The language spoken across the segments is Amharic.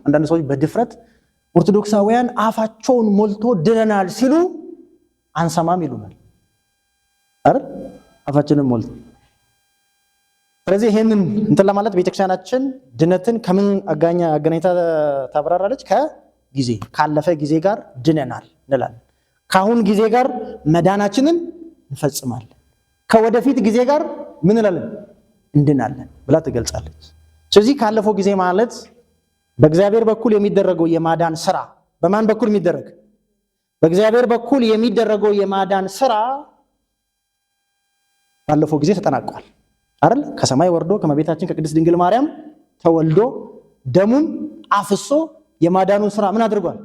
አንዳንድ ሰዎች በድፍረት ኦርቶዶክሳውያን አፋቸውን ሞልቶ ድነናል ሲሉ አንሰማም ይሉናል አይደል? አፋችንን ሞልቶ። ስለዚህ ይሄንን እንትን ለማለት ቤተክርስቲያናችን ድነትን ከምን አገናኝታ ታብራራለች? ከጊዜ ካለፈ ጊዜ ጋር ድነናል እንላለን። ካሁን ጊዜ ጋር መዳናችንን እንፈጽማለን። ከወደፊት ጊዜ ጋር ምን እንላለን? እንድናለን ብላ ትገልጻለች። ስለዚህ ካለፈው ጊዜ ማለት በእግዚአብሔር በኩል የሚደረገው የማዳን ስራ በማን በኩል የሚደረግ? በእግዚአብሔር በኩል የሚደረገው የማዳን ስራ ባለፈው ጊዜ ተጠናቋል አይደል? ከሰማይ ወርዶ ከመቤታችን ከቅድስት ድንግል ማርያም ተወልዶ ደሙን አፍሶ የማዳኑን ስራ ምን አድርጓል?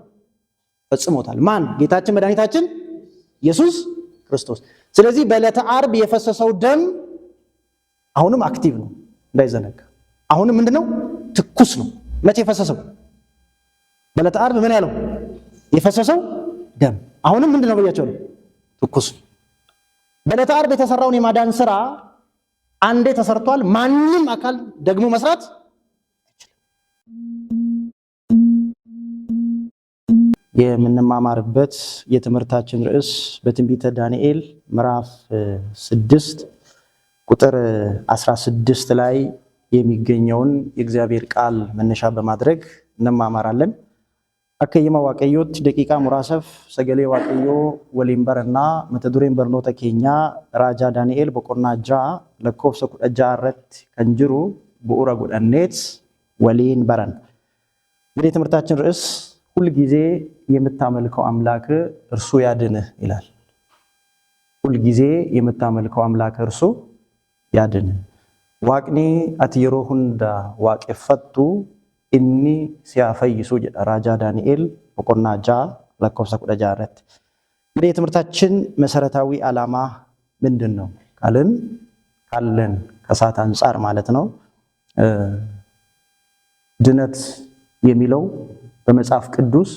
ፈጽሞታል። ማን? ጌታችን መድኃኒታችን ኢየሱስ ክርስቶስ። ስለዚህ በዕለተ ዓርብ የፈሰሰው ደም አሁንም አክቲቭ ነው እንዳይዘነጋ። አሁንም ምንድነው? ትኩስ ነው። መቼ የፈሰሰው? በዕለተ ዓርብ ምን ያለው? የፈሰሰው ደም አሁንም ምንድነው ብያቸው ነው? ትኩስ ነው። በዕለተ ዓርብ የተሰራውን የማዳን ስራ አንዴ ተሰርቷል። ማንም አካል ደግሞ መስራት የምንማማርበት የትምህርታችን ርዕስ በትንቢተ ዳንኤል ምዕራፍ 6 ቁጥር 16 ላይ የሚገኘውን የእግዚአብሔር ቃል መነሻ በማድረግ እንማማራለን። አከየማ ዋቀዮት ደቂቃ ሙራሰፍ ሰገሌ ዋቀዮ ወሊንበርና መተዱሬን በርኖተ ኬኛ ራጃ ዳንኤል በቆናጃ ለኮፍሰ ቁደጃ ረት ከንጅሩ በኡራ ጉዳኔት ወሊን በረን። እንግዲህ ትምህርታችን ርዕስ ሁል ጊዜ የምታመልከው አምላክ እርሱ ያድንህ ይላል። ሁል ጊዜ የምታመልከው አምላክ እርሱ ያድንህ። ዋቅኒ አትየሮ ሁንዳ ዋቄፈቱ እኒ ሲያፈይሱ ራጃ ዳንኤል በቆናጃ ለኮፍሰ ቁደጃ ረት። እንግዲህ የትምህርታችን መሰረታዊ ዓላማ ምንድን ነው ካለን ከሰዓት አንጻር ማለት ነው። ድነት የሚለው በመጽሐፍ ቅዱስ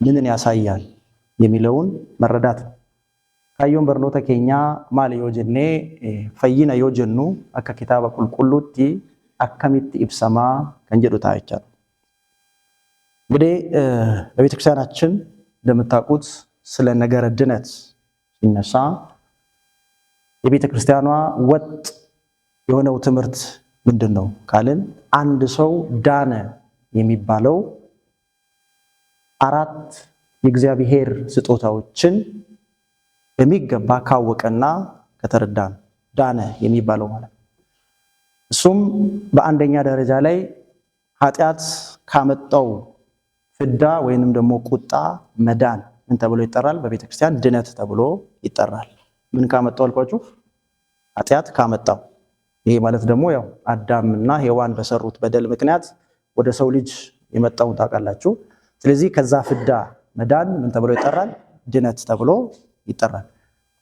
ምንን ያሳያል የሚለውን መረዳት ነው። ካዮን በርኖተ ኬኛ ማል ዮጀኔ ፈይና ዮጀኑ አካ ኪታበ ቁልቁሉቲ አከሚት ኢብሰማ ከንጀዱ ታይቻ። እንግዲህ በቤተክርስቲያናችን እንደምታውቁት ስለ ነገረ ድነት ሲነሳ የቤተክርስቲያኗ ወጥ የሆነው ትምህርት ምንድነው ካልን አንድ ሰው ዳነ የሚባለው አራት የእግዚአብሔር ስጦታዎችን በሚገባ ካወቀና ከተረዳ ዳነ የሚባለው ማለት ነው። እሱም በአንደኛ ደረጃ ላይ ኃጢአት ካመጣው ፍዳ ወይንም ደግሞ ቁጣ መዳን ምን ተብሎ ይጠራል? በቤተክርስቲያን ድነት ተብሎ ይጠራል። ምን ካመጣው አልኳችሁ? ኃጢአት ካመጣው። ይሄ ማለት ደግሞ ያው አዳምና ሔዋን በሰሩት በደል ምክንያት ወደ ሰው ልጅ የመጣውን ታውቃላችሁ። ስለዚህ ከዛ ፍዳ መዳን ምን ተብሎ ይጠራል? ድነት ተብሎ ይጠራል።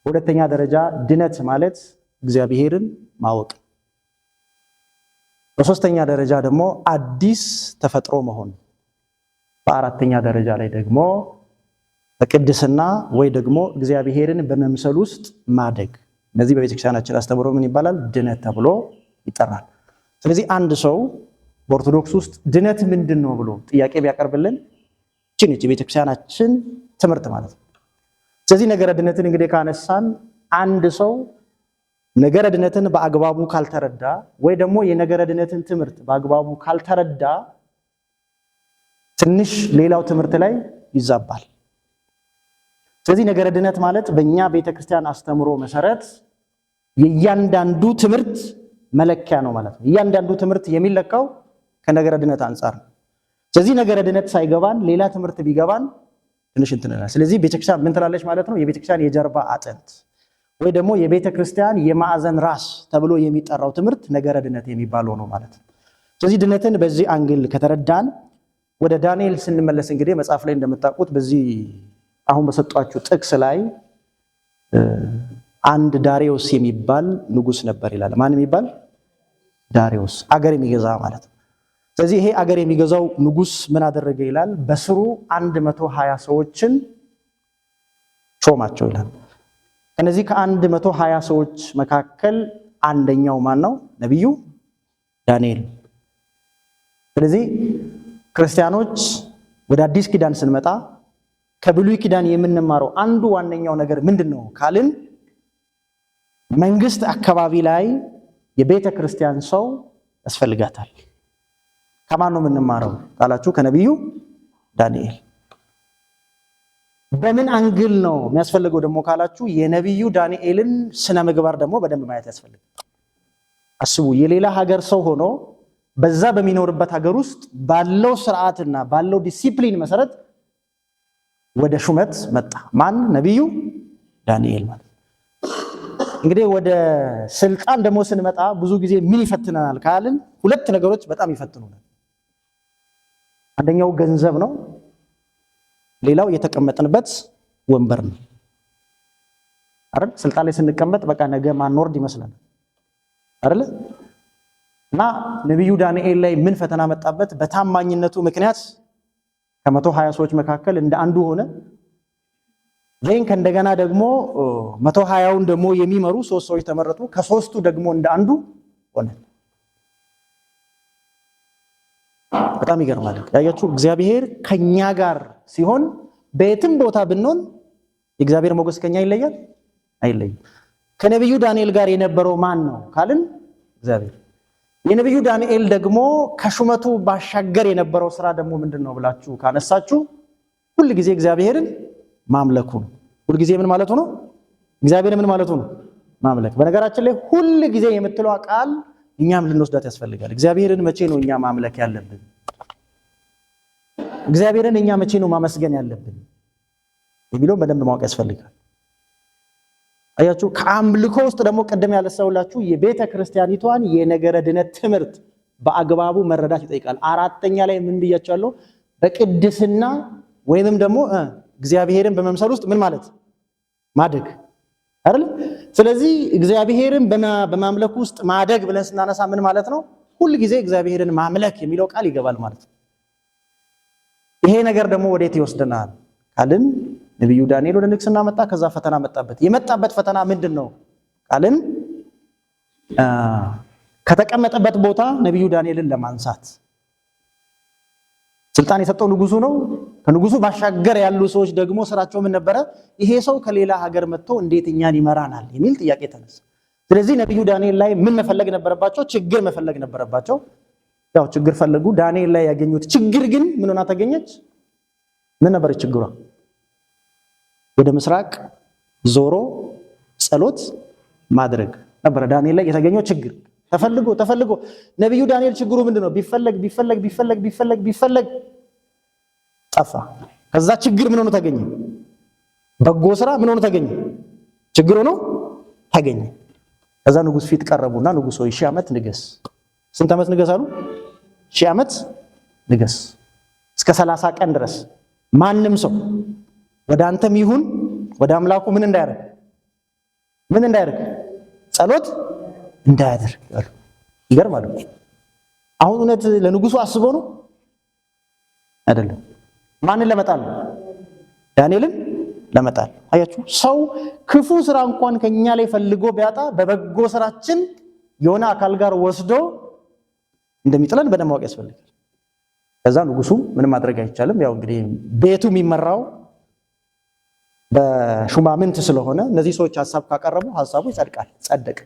በሁለተኛ ደረጃ ድነት ማለት እግዚአብሔርን ማወቅ። በሶስተኛ ደረጃ ደግሞ አዲስ ተፈጥሮ መሆን። በአራተኛ ደረጃ ላይ ደግሞ በቅድስና ወይ ደግሞ እግዚአብሔርን በመምሰል ውስጥ ማደግ። እነዚህ በቤተክርስቲያናችን አስተምሮ ምን ይባላል? ድነት ተብሎ ይጠራል። ስለዚህ አንድ ሰው በኦርቶዶክስ ውስጥ ድነት ምንድን ነው ብሎ ጥያቄ ቢያቀርብልን እቺ የቤተክርስቲያናችን ትምህርት ማለት ነው። ስለዚህ ነገረ ድነትን እንግዲህ ካነሳን አንድ ሰው ነገረ ድነትን በአግባቡ ካልተረዳ ወይ ደግሞ የነገረ ድነትን ትምህርት በአግባቡ ካልተረዳ ትንሽ ሌላው ትምህርት ላይ ይዛባል። ስለዚህ ነገረ ድነት ማለት በእኛ ቤተክርስቲያን አስተምሮ መሰረት የእያንዳንዱ ትምህርት መለኪያ ነው ማለት ነው። እያንዳንዱ ትምህርት የሚለካው ከነገረ ድነት አንጻር ነው። ስለዚህ ነገረ ድነት ሳይገባን ሌላ ትምህርት ቢገባን ትንሽ እንትነና። ስለዚህ ቤተክርስቲያን ምን ትላለች ማለት ነው? የቤተክርስቲያን የጀርባ አጥንት ወይ ደግሞ የቤተክርስቲያን የማዕዘን ራስ ተብሎ የሚጠራው ትምህርት ነገረ ድነት የሚባለው ነው ማለት ነው። ስለዚህ ድነትን በዚህ አንግል ከተረዳን ወደ ዳንኤል ስንመለስ እንግዲህ መጽሐፍ ላይ እንደምታውቁት በዚህ አሁን በሰጧችሁ ጥቅስ ላይ አንድ ዳሪዮስ የሚባል ንጉስ ነበር ይላል። ማን የሚባል? ዳሪዮስ፣ አገር የሚገዛ ማለት ነው። ስለዚህ ይሄ አገር የሚገዛው ንጉስ ምን አደረገ ይላል? በስሩ 120 ሰዎችን ሾማቸው ይላል። ከነዚህ ከ120 ሰዎች መካከል አንደኛው ማን ነው? ነብዩ ዳንኤል። ስለዚህ ክርስቲያኖች ወደ አዲስ ኪዳን ስንመጣ ከብሉይ ኪዳን የምንማረው አንዱ ዋነኛው ነገር ምንድነው ካልን መንግስት አካባቢ ላይ የቤተ ክርስቲያን ሰው ያስፈልጋታል። ከማን ነው የምንማረው ካላችሁ ከነቢዩ ዳንኤል። በምን አንግል ነው የሚያስፈልገው ደግሞ ካላችሁ የነቢዩ ዳንኤልን ስነ ምግባር ደግሞ በደንብ ማየት ያስፈልጋል። አስቡ፣ የሌላ ሀገር ሰው ሆኖ በዛ በሚኖርበት ሀገር ውስጥ ባለው ስርዓትና ባለው ዲሲፕሊን መሰረት ወደ ሹመት መጣ። ማን? ነቢዩ ዳንኤል ማለት። እንግዲህ ወደ ስልጣን ደግሞ ስንመጣ ብዙ ጊዜ ምን ይፈትነናል ካልን ሁለት ነገሮች በጣም ይፈትኑናል። አንደኛው ገንዘብ ነው፣ ሌላው የተቀመጥንበት ወንበር ነው አይደል? ስልጣን ላይ ስንቀመጥ በቃ ነገ ማንወርድ ይመስላል አይደል? እና ነቢዩ ዳንኤል ላይ ምን ፈተና መጣበት? በታማኝነቱ ምክንያት ከ120 ሰዎች መካከል እንደ አንዱ ሆነ። ዘይን ከእንደገና ደግሞ 120ውን ደግሞ የሚመሩ 3 ሰዎች ተመረጡ። ከ3ቱ ደግሞ እንደ አንዱ ሆነ። በጣም ይገርማል። ያያችሁ እግዚአብሔር ከኛ ጋር ሲሆን በየትም ቦታ ብንሆን የእግዚአብሔር ሞገስ ከኛ ይለያል አይለይም። ከነቢዩ ዳንኤል ጋር የነበረው ማን ነው ካልን እግዚአብሔር። የነቢዩ ዳንኤል ደግሞ ከሹመቱ ባሻገር የነበረው ስራ ደግሞ ምንድነው ብላችሁ ካነሳችሁ ሁሉ ጊዜ እግዚአብሔርን ማምለኩ ነው። ሁሉ ጊዜ ምን ማለቱ ነው? እግዚአብሔርን ምን ማለቱ ነው? ማምለክ። በነገራችን ላይ ሁሉ ጊዜ የምትለው ቃል እኛም ልንወስዳት ያስፈልጋል። እግዚአብሔርን መቼ ነው እኛ ማምለክ ያለብን? እግዚአብሔርን እኛ መቼ ነው ማመስገን ያለብን የሚለውን በደንብ ማወቅ ያስፈልጋል። አያችሁ፣ ከአምልኮ ውስጥ ደግሞ ቀደም ያለሰውላችሁ የቤተ ክርስቲያኒቷን የነገረ ድነት ትምህርት በአግባቡ መረዳት ይጠይቃል። አራተኛ ላይ ምን ብያቻለሁ? በቅድስና ወይንም ደግሞ እግዚአብሔርን በመምሰል ውስጥ ምን ማለት ማደግ አይደል? ስለዚህ እግዚአብሔርን በማምለክ ውስጥ ማደግ ብለን ስናነሳ ምን ማለት ነው? ሁሉ ጊዜ እግዚአብሔርን ማምለክ የሚለው ቃል ይገባል ማለት ነው። ይሄ ነገር ደግሞ ወዴት ይወስደናል ካልን ነቢዩ ዳንኤል ወደ ንግስና መጣ። ከዛ ፈተና መጣበት። የመጣበት ፈተና ምንድነው ካልን ከተቀመጠበት ቦታ ነቢዩ ዳንኤልን ለማንሳት ስልጣን የሰጠው ንጉሱ ነው። ከንጉሱ ባሻገር ያሉ ሰዎች ደግሞ ስራቸው ምን ነበረ? ይሄ ሰው ከሌላ ሀገር መጥቶ እንዴት እኛን ይመራናል የሚል ጥያቄ ተነሳ። ስለዚህ ነቢዩ ዳንኤል ላይ ምን መፈለግ ነበረባቸው? ችግር መፈለግ ነበረባቸው። ያው ችግር ፈለጉ። ዳንኤል ላይ ያገኙት ችግር ግን ምን ሆና ተገኘች? ምን ነበር ችግሯ? ወደ ምስራቅ ዞሮ ጸሎት ማድረግ ነበር ዳንኤል ላይ የተገኘው ችግር። ተፈልጎ ነቢዩ ዳንኤል ችግሩ ምንድነው? ቢፈለግ ጠፋ። ከዛ ችግር ምን ሆኖ ተገኘ? በጎ ስራ ምን ሆኖ ተገኘ? ችግር ሆኖ ተገኘ። ከዛ ንጉስ ፊት ቀረቡና ንጉስ ሆይ 1000 ዓመት ንገስ። ስንት ዓመት ንገስ አሉ? 1000 ዓመት ንገስ፣ እስከ 30 ቀን ድረስ ማንም ሰው ወደ አንተም ይሁን ወደ አምላኩ ምን እንዳያደርግ ጸሎት እንዳያደርግ አሉ። ይገርማል። አሁን እውነት ለንጉሱ አስቦ ነው አይደለም። ማንን ለመጣል? ዳንኤልን ለመጣል። አያችሁ፣ ሰው ክፉ ስራ እንኳን ከኛ ላይ ፈልጎ ቢያጣ በበጎ ስራችን የሆነ አካል ጋር ወስዶ እንደሚጥለን በደንብ ማወቅ ያስፈልጋል። ከዛ ንጉሱ ምንም ማድረግ አይቻልም። ያው እንግዲህ ቤቱ የሚመራው በሹማምንት ስለሆነ እነዚህ ሰዎች ሐሳብ ካቀረቡ ሐሳቡ ይጸድቃል። ጸደቀ።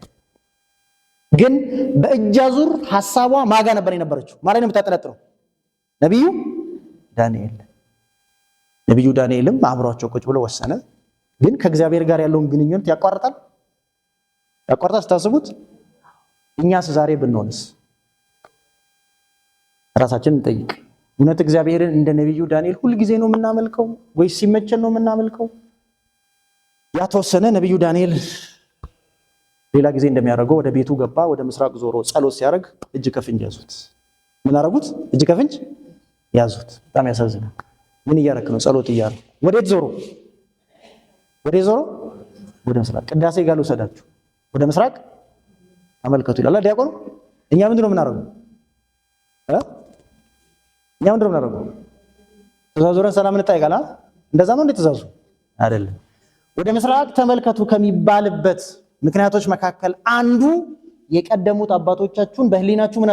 ግን በእጅ አዙር ሐሳቧ ማጋ ነበር የነበረችው። ማለት ነው የምታጠነጥነው ነቢዩ ዳንኤል። ነቢዩ ዳንኤልም አብሯቸው ቁጭ ብሎ ወሰነ። ግን ከእግዚአብሔር ጋር ያለውን ግንኙነት ያቋርጣል ስታስቡት። እኛስ ዛሬ ብንሆንስ? ራሳችንን እንጠይቅ። እውነት እግዚአብሔርን እንደ ነቢዩ ዳንኤል ሁሉ ጊዜ ነው የምናመልከው ወይስ ሲመቸን ነው የምናመልከው? ያተወሰነ ነቢዩ ዳንኤል ሌላ ጊዜ እንደሚያደርገው ወደ ቤቱ ገባ። ወደ ምስራቅ ዞሮ ጸሎት ሲያደርግ እጅ ከፍንጅ ያዙት። ምን አደረጉት? እጅ ከፍንጅ ያዙት። በጣም ያሳዝናል። ምን እያደረክ ነው? ጸሎት እያደረክ። ወዴት ዞሮ? ወደ ምስራቅ። ቅዳሴ ጋር ልውሰዳችሁ። ወደ ምስራቅ አመልከቱ ይላል ዲያቆኑ። እኛ ምንድነው የምናደርገው? ተዛዙረን ሰላም እንጠይቃለን። እንደዛ ነው እንዴ ትእዛዙ? አይደለም። ወደ ምስራቅ ተመልከቱ ከሚባልበት ምክንያቶች መካከል አንዱ የቀደሙት አባቶቻችሁን በህሊናችሁ ምን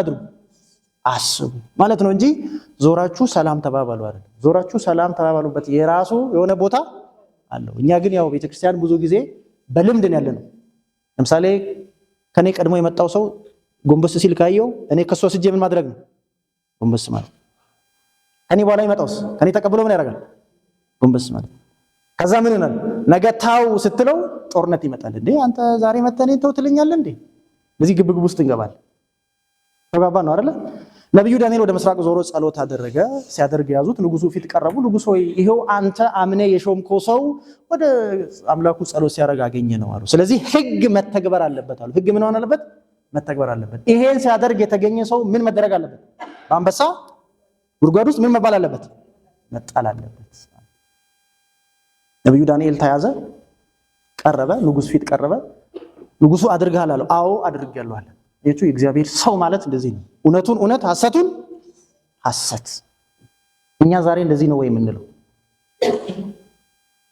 አስቡ ማለት ነው እንጂ ዞራችሁ ሰላም ተባባሉ አይደል። ዞራችሁ ሰላም ተባባሉበት የራሱ የሆነ ቦታ አለው። እኛ ግን ያው ቤተክርስቲያን ብዙ ጊዜ በልምድ ነው ያለነው። ለምሳሌ ከኔ ቀድሞ የመጣው ሰው ጎንበስ ሲል ካየው እኔ ከሱ ወስጄ ምን ማድረግ ነው? ጎንበስ ማለት። ከኔ በኋላ ይመጣውስ ከኔ ተቀብሎ ምን ያደርጋል? ጎንበስ ማለት። ከዛ ምን ይሆናል? ነገ ታው ስትለው ጦርነት ይመጣል። እንዴ አንተ ዛሬ መተህ እኔን ተው ትለኛለህ እንዴ? በዚህ ግብግብ ውስጥ እንገባለን። ተባባ ነው አይደል? ነብዩ ዳንኤል ወደ ምስራቅ ዞሮ ጸሎት አደረገ። ሲያደርግ ያዙት። ንጉሱ ፊት ቀረቡ። ንጉስ ሆይ ይሄው አንተ አምነ የሾምከው ሰው ወደ አምላኩ ጸሎት ሲያደርግ አገኘ ነው አሉ። ስለዚህ ህግ መተግበር አለበት አሉ። ህግ ምን ሆነ አለበት? መተግበር አለበት። ይሄን ሲያደርግ የተገኘ ሰው ምን መደረግ አለበት? በአንበሳ ጉድጓድ ውስጥ ምን መባል አለበት? መጣል አለበት። ነብዩ ዳንኤል ተያዘ፣ ቀረበ፣ ንጉስ ፊት ቀረበ። ንጉሱ አድርገሃል አለው። አዎ አድርጌያለሁ አለ። የእግዚአብሔር ሰው ማለት እንደዚህ ነው። እውነቱን እውነት ሐሰቱን ሐሰት። እኛ ዛሬ እንደዚህ ነው ወይ የምንለው?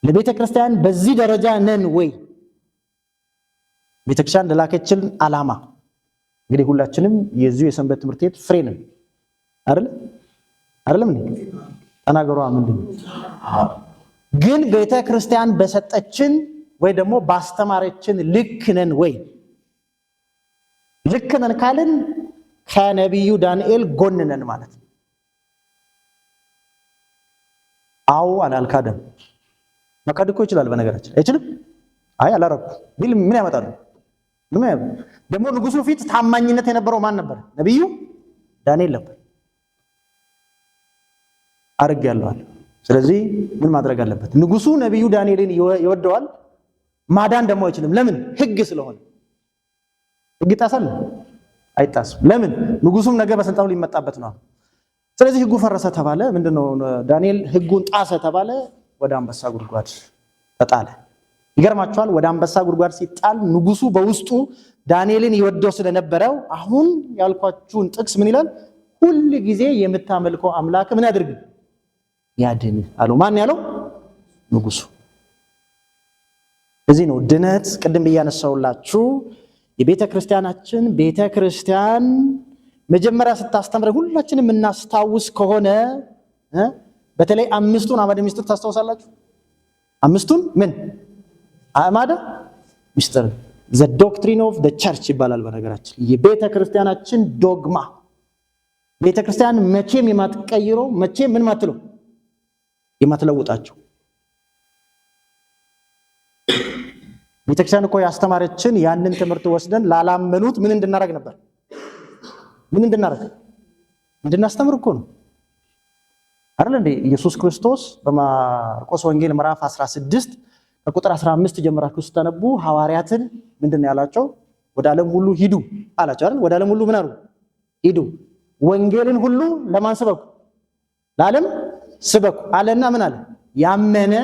ለቤተ ክርስቲያን በዚህ ደረጃ ነን ወይ? ቤተ ክርስቲያን ለላከችን ዓላማ እንግዲህ ሁላችንም የዚሁ የሰንበት ትምህርት ቤት ፍሬ ነን አይደል? አይደለም እንዴ? ተናገሯ ምንድነው? ግን ቤተ ክርስቲያን በሰጠችን ወይ ደግሞ ባስተማረችን ልክ ነን ወይ? ልክ ነን ካልን ከነቢዩ ዳንኤል ጎን ነን ማለት ነው። አዎ አላልካደም። መካድ እኮ ይችላል። በነገራችን አይችልም። አይ አላረኩም ቢል ምን ያመጣል? ደግሞ ንጉሱ ፊት ታማኝነት የነበረው ማን ነበር? ነቢዩ ዳንኤል ነበር። አድርጌያለሁ አለ። ስለዚህ ምን ማድረግ አለበት? ንጉሱ ነቢዩ ዳንኤልን ይወደዋል። ማዳን ደግሞ አይችልም። ለምን? ህግ ስለሆነ። ህግ ይጣሳል? አይጣስም። ለምን? ንጉሱም ነገ በስልጣኑ ሊመጣበት ነው። ስለዚህ ህጉ ፈረሰ ተባለ። ምንድነው? ዳንኤል ህጉን ጣሰ ተባለ። ወደ አንበሳ ጉድጓድ ተጣለ። ይገርማችኋል። ወደ አንበሳ ጉድጓድ ሲጣል ንጉሱ በውስጡ ዳንኤልን ይወደው ስለነበረው አሁን ያልኳችሁን ጥቅስ ምን ይላል? ሁል ጊዜ የምታመልከው አምላክ ምን ያድርግ? ያድን አለው። ማን ያለው? ንጉሱ። እዚህ ነው ድነት ቅድም ብያነሳውላችሁ የቤተ ክርስቲያናችን ቤተ ክርስቲያን መጀመሪያ ስታስተምር ሁላችንም እናስታውስ ከሆነ በተለይ አምስቱን አዕማደ ምስጢር ታስታውሳላችሁ? አምስቱን ምን አዕማደ ምስጢር the doctrine of the church ይባላል። በነገራችን የቤተ ክርስቲያናችን ዶግማ ቤተ ክርስቲያን መቼም የማትቀይረው መቼም ምን ማትለው የማትለውጣቸው ቤተክርስቲያን እኮ ያስተማረችን ያንን ትምህርት ወስደን ላላመኑት ምን እንድናረግ ነበር? ምን እንድናረግ? እንድናስተምር እኮ ነው አይደል እንዴ? ኢየሱስ ክርስቶስ በማርቆስ ወንጌል ምዕራፍ 16 ከቁጥር 15 ጀምራችሁ ስታነቡ ሐዋርያትን ምንድነው ያላቸው? ወደ ዓለም ሁሉ ሂዱ አላቸው አይደል? ወደ ዓለም ሁሉ ምን አሉ? ሂዱ፣ ወንጌልን ሁሉ ለማን ስበኩ? ለዓለም ስበኩ አለና ምን አለ? ያመነ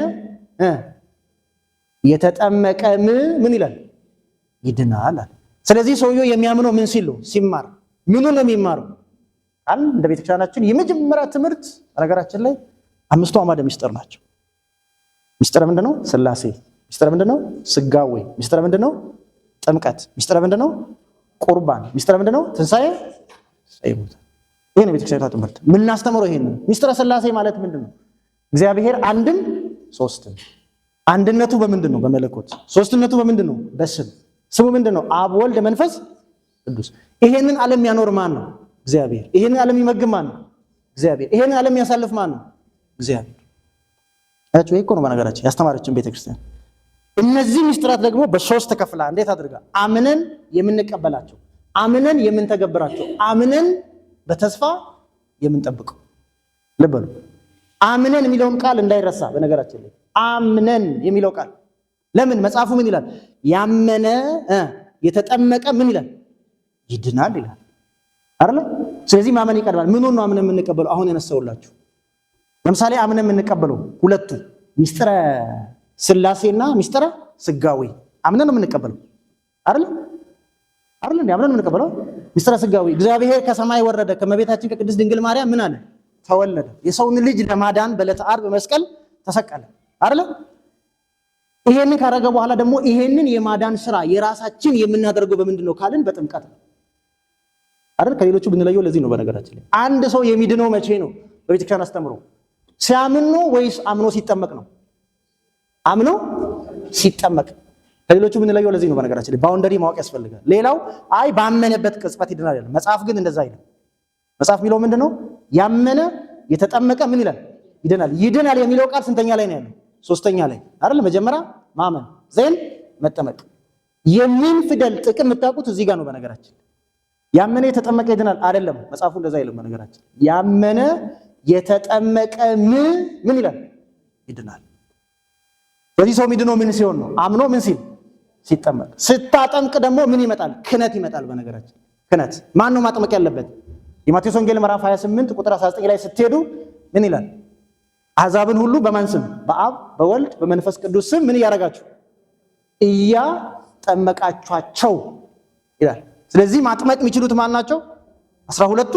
የተጠመቀ ምን ይላል? ይድናል አለ። ስለዚህ ሰውየው የሚያምነው ምን ሲል ነው? ሲማር። ምኑ ነው የሚማረው? አን እንደ ቤተክርስቲያናችን የመጀመሪያ ትምህርት ነገራችን ላይ አምስቱ አዕማደ ምስጢር ናቸው። ምስጢር ምንድነው? ሥላሴ። ምስጢር ምንድነው? ሥጋዌ። ምስጢር ምንድነው? ጥምቀት። ምስጢር ምንድነው? ቁርባን። ምስጢር ምንድነው? ትንሣኤ ሰይሙት። ይሄ ነው ቤተክርስቲያኗ ትምህርት። ምን እናስተምረው? ይሄን ምስጢረ ሥላሴ ማለት ምንድነው? እግዚአብሔር አንድም ሶስትም። አንድነቱ በምንድነው? በመለኮት። ሶስትነቱ በምንድነው? በስም። ስሙ ምንድነው? አብ፣ ወልድ፣ መንፈስ ቅዱስ። ይሄንን ዓለም ያኖር ማን ነው? እግዚአብሔር። ይሄንን ዓለም ይመግብ ማን ነው? እግዚአብሔር። ይሄንን ዓለም ያሳልፍ ማን ነው? እግዚአብሔር። አጭው እኮ ነው በነገራችን ያስተማረችን ቤተክርስቲያን። እነዚህ ምስጢራት ደግሞ በሶስት ከፍላ እንዴት አድርጋ አምነን የምንቀበላቸው፣ አምነን የምንተገብራቸው፣ አምነን በተስፋ የምንጠብቀው። ልበሉ አምነን የሚለውን ቃል እንዳይረሳ በነገራችን ላይ አምነን የሚለው ቃል ለምን መጽሐፉ ምን ይላል? ያመነ የተጠመቀ ምን ይላል? ይድናል ይላል አይደል? ስለዚህ ማመን ይቀድማል። ምን ነው አምነን የምንቀበለው? አሁን ያነሳውላችሁ ለምሳሌ አምነን የምንቀበለው ምስጢረ ሥላሴና ምስጢረ ሥጋዌ አምነን ነው የምንቀበለው አይደል? አይደል እንዴ? አምነን የምንቀበለው ምስጢረ ሥጋዌ እግዚአብሔር ከሰማይ ወረደ፣ ከመቤታችን ከቅድስት ድንግል ማርያም ምን አለ? ተወለደ፣ የሰውን ልጅ ለማዳን በዕለተ ዓርብ በመስቀል ተሰቀለ አይደል? ይሄንን ካረገ በኋላ ደግሞ ይሄንን የማዳን ስራ የራሳችን የምናደርገው በምንድነው ካልን በጥምቀት ነው። አይደል? ከሌሎቹ ብንለየው ለዚህ ነው። በነገራችን ላይ አንድ ሰው የሚድነው መቼ ነው? በቤተክርስቲያን አስተምሮ ሲያምን ነው ወይስ አምኖ ሲጠመቅ ነው? አምኖ ሲጠመቅ። ከሌሎቹ ብንለየው ለዚህ ነው። በነገራችን ላይ ባውንደሪ ማወቅ ያስፈልጋል። ሌላው አይ ባመነበት ቅጽበት ይድናል ይላል። መጽሐፍ ግን እንደዛ አይልም። መጽሐፍ የሚለው ምንድነው? ያመነ የተጠመቀ ምን ይላል? ይድናል። ይድናል የሚለው ቃል ስንተኛ ላይ ነው ያለው? ሶስተኛ ላይ አይደል? መጀመሪያ ማመን ዘን መጠመቅ። የሚን ፊደል ጥቅም የምታውቁት እዚህ ጋር ነው። በነገራችን ያመነ የተጠመቀ ይድናል አይደለም። መጽሐፉ እንደዛ አይልም። በነገራችን ያመነ የተጠመቀ ምን ይላል? ይድናል። ስለዚህ ሰው የሚድነው ምን ሲሆን ነው? አምኖ ምን ሲል? ሲጠመቅ። ስታጠምቅ ደግሞ ምን ይመጣል? ክህነት ይመጣል። በነገራችን ክህነት ማን ነው ማጥመቅ ያለበት? የማቴዎስ ወንጌል ምዕራፍ 28 ቁጥር 19 ላይ ስትሄዱ ምን ይላል? አሕዛብን ሁሉ በማን ስም? በአብ በወልድ በመንፈስ ቅዱስ ስም ምን እያደረጋችሁ? እያጠመቃችኋቸው ይላል። ስለዚህ ማጥመቅ የሚችሉት ማን ናቸው? 12ቱ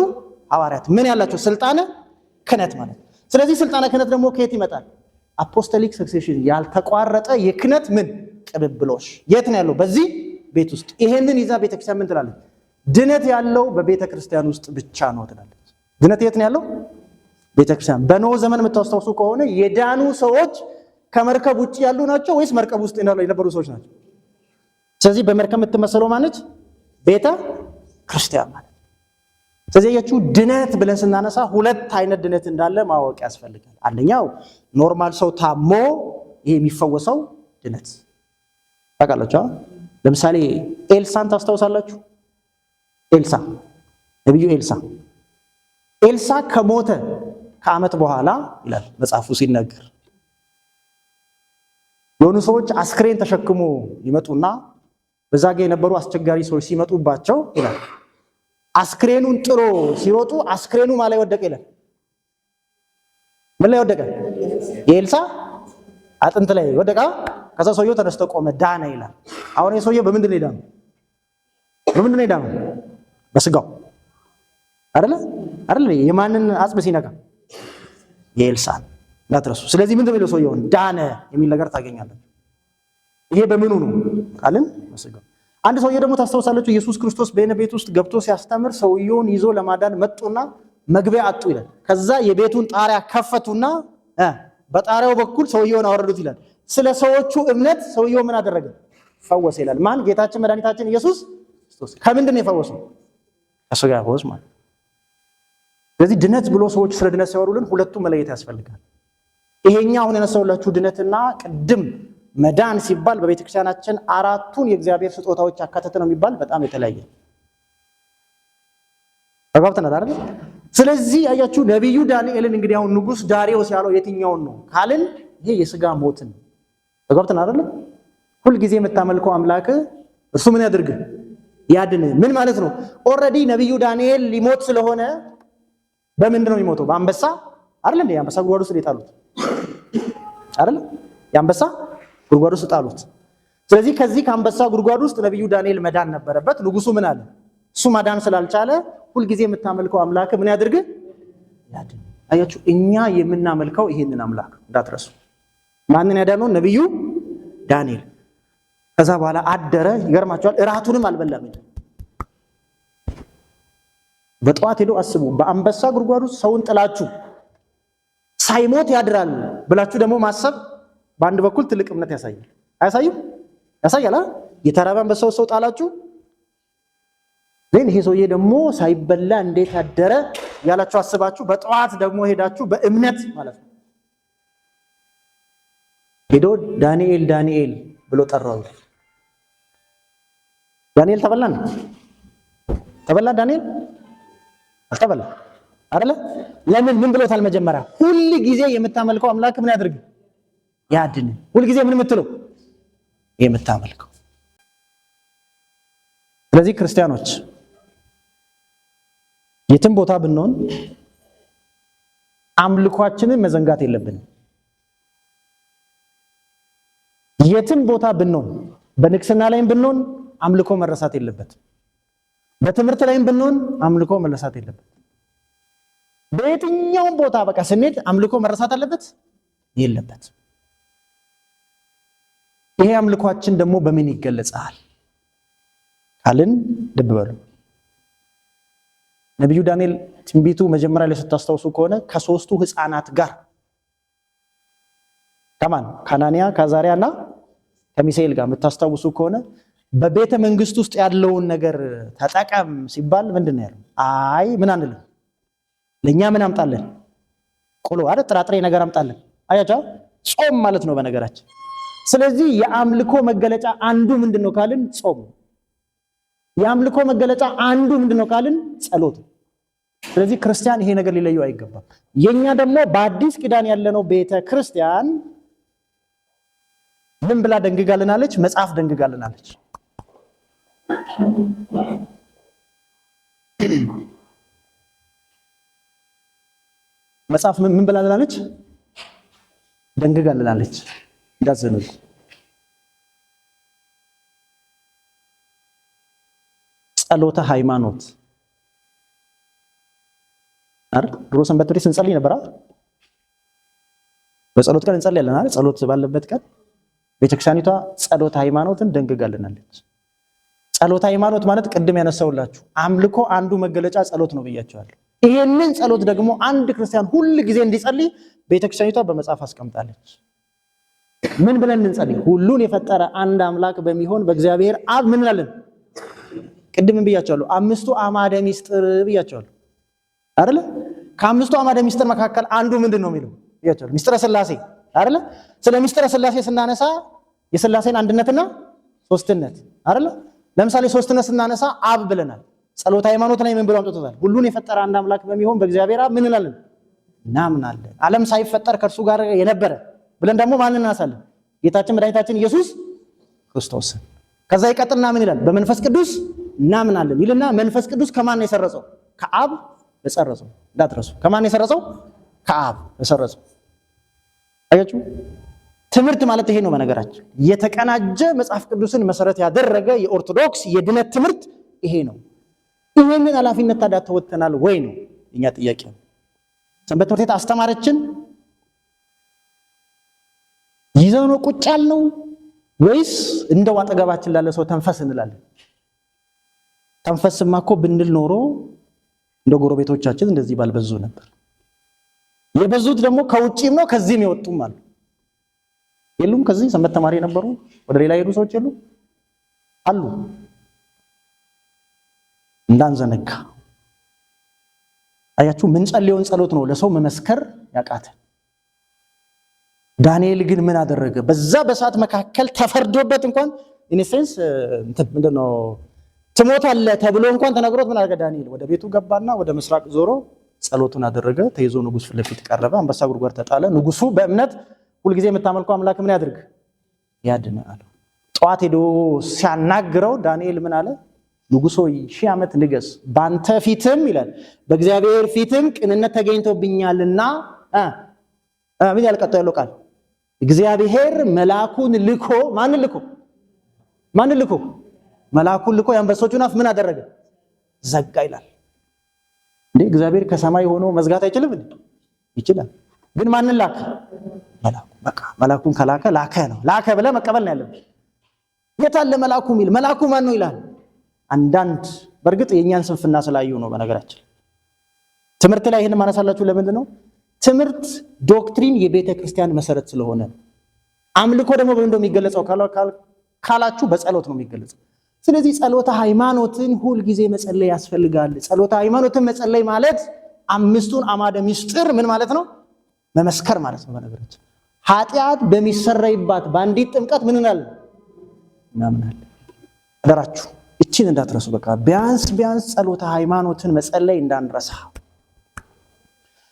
ሐዋርያት። ምን ያላቸው? ስልጣነ ክህነት ማለት። ስለዚህ ስልጣነ ክህነት ደግሞ ከየት ይመጣል? አፖስቶሊክ ሰክሴሽን፣ ያልተቋረጠ የክህነት ምን ቅብብሎሽ። የት ነው ያለው? በዚህ ቤት ውስጥ። ይሄንን ይዛ ቤተክርስቲያን ምን ትላለች? ድነት ያለው በቤተክርስቲያን ውስጥ ብቻ ነው ትላለች። ድነት የት ነው ያለው? ቤተክርስቲያን። በኖህ ዘመን የምታስታውሱ ከሆነ የዳኑ ሰዎች ከመርከብ ውጭ ያሉ ናቸው ወይስ መርከብ ውስጥ የነበሩ ሰዎች ናቸው? ስለዚህ በመርከብ የምትመሰለው ማነች? ቤተ ክርስቲያን ማለት። ስለዚህ ያችሁ ድነት ብለን ስናነሳ ሁለት አይነት ድነት እንዳለ ማወቅ ያስፈልጋል። አንደኛው ኖርማል ሰው ታሞ ይሄ የሚፈወሰው ድነት ታውቃላችሁ። ለምሳሌ ኤልሳን ታስታውሳላችሁ? ኤልሳ ነብዩ ኤልሳ ከሞተ ከዓመት በኋላ ይላል መጽሐፉ ሲነገር የሆኑ ሰዎች አስክሬን ተሸክሞ ይመጡና በዛ ጋር የነበሩ አስቸጋሪ ሰዎች ሲመጡባቸው ይላል አስክሬኑን ጥሎ ሲወጡ አስክሬኑ ማላይ ወደቀ ይላል። ምን ላይ ወደቀ? የኤልሳ አጥንት ላይ ወደቀ። ከዛ ሰውየው ተነስቶ ቆመ፣ ዳነ ይላል። አሁን የሰውየው በምንድን ነው የዳነው? በስጋው አይደለ? የማንን አጽም ሲነካ? የኤልሳን እንዳትረሱ። ስለዚህ ምንድን ነው የሚለው? ሰውየውን ዳነ የሚል ነገር ታገኛለች። ይሄ በምኑ ነው ካልን? በስጋው። አንድ ሰውዬ ደግሞ ታስታውሳላችሁ፣ ኢየሱስ ክርስቶስ በእኔ ቤት ውስጥ ገብቶ ሲያስተምር ሰውየውን ይዞ ለማዳን መጡና መግቢያ አጡ ይላል። ከዛ የቤቱን ጣሪያ ከፈቱና በጣሪያው በኩል ሰውየውን አወረዱት ይላል። ስለ ሰዎቹ እምነት ሰውየው ምን አደረገ? ፈወሰ ይላል። ማን? ጌታችን መድኃኒታችን ኢየሱስ ክርስቶስ። ከምንድን ነው የፈወሰው? ከስጋ ፈውስ ማለት። ስለዚህ ድነት ብሎ ሰዎች ስለ ድነት ሲያወሩልን ሁለቱም መለየት ያስፈልጋል። ይሄኛ አሁን ያነሳውላችሁ ድነትና ቅድም መዳን ሲባል በቤተክርስቲያናችን አራቱን የእግዚአብሔር ስጦታዎች ያካተተ ነው የሚባል በጣም የተለያየ ተጋብተናል አይደል? ስለዚህ አያችሁ ነብዩ ዳንኤልን እንግዲህ አሁን ንጉስ ዳሪዮስ ያለው የትኛውን ነው ካልን ይሄ የስጋ ሞትን ተጋብተናል አይደል? ሁል ጊዜ የምታመልከው አምላክ እርሱ ምን ያድርግ? ያድን። ምን ማለት ነው? ኦሬዲ ነብዩ ዳንኤል ሊሞት ስለሆነ በምንድን ነው የሚሞተው? በአንበሳ አይደል እንዴ? የአንበሳ ጉድጓድ ውስጥ ጣሉት አይደል? የአንበሳ ጉድጓድ ውስጥ ጣሉት። ስለዚህ ከዚህ ከአንበሳ ጉድጓድ ውስጥ ነብዩ ዳንኤል መዳን ነበረበት። ንጉሱ ምን አለ? እሱ ማዳን ስላልቻለ ሁል ጊዜ የምታመልከው አምላክ ምን ያድርግ? ያድን። አያችሁ እኛ የምናመልከው ይሄንን አምላክ እንዳትረሱ። ማንን ያዳነው? ነብዩ ዳንኤል። ከዛ በኋላ አደረ። ይገርማችኋል፣ እራቱንም አልበላም። በጠዋት ሄዶ አስቡ፣ በአንበሳ ጉድጓድ ውስጥ ሰውን ጥላችሁ ሳይሞት ያድራል ብላችሁ ደግሞ ማሰብ በአንድ በኩል ትልቅ እምነት ያሳያል። አያሳይም? ያሳያል። የተራበ አንበሳው ሰው ጣላችሁ፣ ግን ይሄ ሰውዬ ደግሞ ሳይበላ እንዴት አደረ ያላችሁ አስባችሁ በጠዋት ደግሞ ሄዳችሁ በእምነት ማለት ነው ሄዶ ዳንኤል ዳንኤል ብሎ ጠራው። ዳንኤል ተበላን? ተበላ? ዳንኤል አልተበላ አይደለ? ለምን? ምን ብሎታል? መጀመሪያ ሁል ጊዜ የምታመልከው አምላክ ምን ያድርግ? ያድን። ሁል ጊዜ ምን የምትለው? የምታመልከው። ስለዚህ ክርስቲያኖች የትም ቦታ ብንሆን አምልኳችንን መዘንጋት የለብንም። የትም ቦታ ብንሆን፣ በንግስና ላይም ብንሆን አምልኮ መረሳት የለበትም። በትምህርት ላይም ብንሆን አምልኮ መረሳት የለበትም። በየትኛውም ቦታ በቃ ስንሄድ አምልኮ መረሳት አለበት የለበትም። ይሄ አምልኳችን ደግሞ በምን ይገለጻል ካልን ልብ በሉ። ነብዩ ዳንኤል ትንቢቱ መጀመሪያ ላይ ስታስተውሱ ከሆነ ከሶስቱ ህፃናት ጋር ከማን ከናንያ ከአዛሪያና ከሚሳኤል ጋር የምታስተውሱ ከሆነ በቤተ መንግስት ውስጥ ያለውን ነገር ተጠቀም ሲባል ምንድነው ያለው? አይ ምን አንልም፣ ለኛ ምን አምጣለን? ቆሎ አይደል ጥራጥሬ ነገር አምጣለን። አያቻ ጾም ማለት ነው በነገራችን። ስለዚህ የአምልኮ መገለጫ አንዱ ምንድነው ካልን ጾም። የአምልኮ መገለጫ አንዱ ምንድነው ካልን ጸሎት። ስለዚህ ክርስቲያን ይሄ ነገር ሊለየው አይገባም። የኛ ደግሞ በአዲስ ኪዳን ያለነው ቤተ ክርስቲያን ምን ብላ ደንግጋልናለች? መጽሐፍ ደንግጋልናለች። መጽሐፍ ምን ብላልናለች? ደንግጋልናለች። እንዳዘነጉ ጸሎተ ሃይማኖት አይደል? ድሮ ሰንበት ቤት ስንጸልይ ነበር አይደል? በጸሎት ቀን እንጸልያለን አይደል? ጸሎት ባለበት ቀን ቤተክርስቲያኒቷ ጸሎተ ሃይማኖትን ደንግጋልናለች። ጸሎተ ሃይማኖት ማለት ቅድም ያነሳውላችሁ አምልኮ አንዱ መገለጫ ጸሎት ነው ብያቸዋለሁ። ይሄንን ጸሎት ደግሞ አንድ ክርስቲያን ሁሉ ጊዜ እንዲጸልይ ቤተክርስቲያኒቷ በመጽሐፍ አስቀምጣለች። ምን ብለን እንጸልይ? ሁሉን የፈጠረ አንድ አምላክ በሚሆን በእግዚአብሔር አብ ምን እንላለን? ቅድም ብያቸዋለሁ፣ አምስቱ አዕማደ ምስጢር ብያቸዋለሁ አይደለ? ከአምስቱ አዕማደ ምስጢር መካከል አንዱ ምንድነው የሚለው ብያቸዋለሁ? ምስጢረ ሥላሴ አይደለ? ስለ ምስጢረ ሥላሴ ስናነሳ የሥላሴን አንድነትና ሶስትነት አይደለ? ለምሳሌ ሶስትነት ስናነሳ አብ ብለናል። ጸሎተ ሃይማኖት ላይ ምን ብለው አምጥተውታል? ሁሉን የፈጠረ አንድ አምላክ በሚሆን በእግዚአብሔር አብ ምን እንላለን? እናምናለን። ዓለም ሳይፈጠር ከእርሱ ጋር የነበረ ብለን ደግሞ ማንን እናሳለን? ጌታችን መድኃኒታችን ኢየሱስ ክርስቶስ። ከዛ ይቀጥልና ምን ይላል? በመንፈስ ቅዱስ እናምናለን ይልና መንፈስ ቅዱስ ከማን ነው የሰረጸው? ከአብ የሰረጸው። እንዳትረሱ። ከማን ነው የሰረጸው? ከአብ የሰረጸው። አያችሁ? ትምህርት ማለት ይሄ ነው በነገራችን። የተቀናጀ መጽሐፍ ቅዱስን መሰረት ያደረገ የኦርቶዶክስ የድነት ትምህርት ይሄ ነው። ይሄንን ኃላፊነት ታዲያ ተወጥተናል ወይ ነው የኛ ጥያቄ። ሰንበት ትምህርት ቤት አስተማረችን ይዘው ነው ቁጭ ያልነው ወይስ እንደው አጠገባችን ላለ ሰው ተንፈስ እንላለን? ተንፈስማ እኮ ብንል ኖሮ እንደ ጎረቤቶቻችን እንደዚህ ባልበዙ ነበር። የበዙት ደግሞ ከውጪም ነው ከዚህም የወጡም አሉ። የሉም? ከዚህ ሰንበት ተማሪ ነበሩ ወደ ሌላ ሄዱ ሰዎች የሉ አሉ። እንዳንዘነጋ አያችሁ፣ ምን ጸልየውን ጸሎት ነው ለሰው መመስከር ያቃተ። ዳንኤል ግን ምን አደረገ? በዛ በሰዓት መካከል ተፈርዶበት እንኳን ኢንሴንስ ምንድነው ትሞታለህ ተብሎ እንኳን ተነግሮት ምን አደረገ? ዳንኤል ወደ ቤቱ ገባና ወደ ምስራቅ ዞሮ ጸሎቱን አደረገ። ተይዞ ንጉስ ፊት ለፊት ቀረበ። አንበሳ ጉድጓድ ተጣለ። ንጉሱ በእምነት ሁልጊዜ የምታመልከው አምላክ ምን ያድርግ? ያድን አለው። ጠዋት ሄዶ ሲያናግረው ዳንኤል ምን አለ? ንጉሶ 1000 ዓመት ንገስ፣ ባንተ ፊትም ይላል በእግዚአብሔር ፊትም ቅንነት ተገኝቶብኛልና ምን ያልቀጣው ያለው ቃል እግዚአብሔር መልአኩን ልኮ ማንን ልኮ መልአኩን ልኮ የአንበሶቹን አፍ ምን አደረገ? ዘጋ ይላል። እንዴ እግዚአብሔር ከሰማይ ሆኖ መዝጋት አይችልም እንዴ? ይችላል። ግን ማንን ላከ? መልአኩ። በቃ መልአኩን ከላከ ነው። ላከ ብለህ መቀበል ነው ያለብህ። የታለ መልአኩ ሚል መልአኩ ማን ነው ይላል። አንዳንድ በርግጥ የኛን ስንፍና ስላዩ ነው። በነገራችን ትምህርት ላይ ይሄን ማነሳላችሁ ለምንድን ነው? ትምህርት ዶክትሪን የቤተ ክርስቲያን መሰረት ስለሆነ። አምልኮ ደግሞ በምን እንደሚገለጸው ካላችሁ በጸሎት ነው የሚገለጸው። ስለዚህ ጸሎተ ሃይማኖትን ሁል ጊዜ መጸለይ ያስፈልጋል። ጸሎተ ሃይማኖትን መጸለይ ማለት አምስቱን አዕማደ ምስጢር ምን ማለት ነው? መመስከር ማለት ነው። በነገራችን ኃጢአት በሚሰረይባት በአንዲት ጥምቀት ምን እንላለን? እናምናለን። አደራችሁ እቺን እንዳትረሱ። በቃ ቢያንስ ጸሎተ ሃይማኖትን መጸለይ እንዳንረሳ።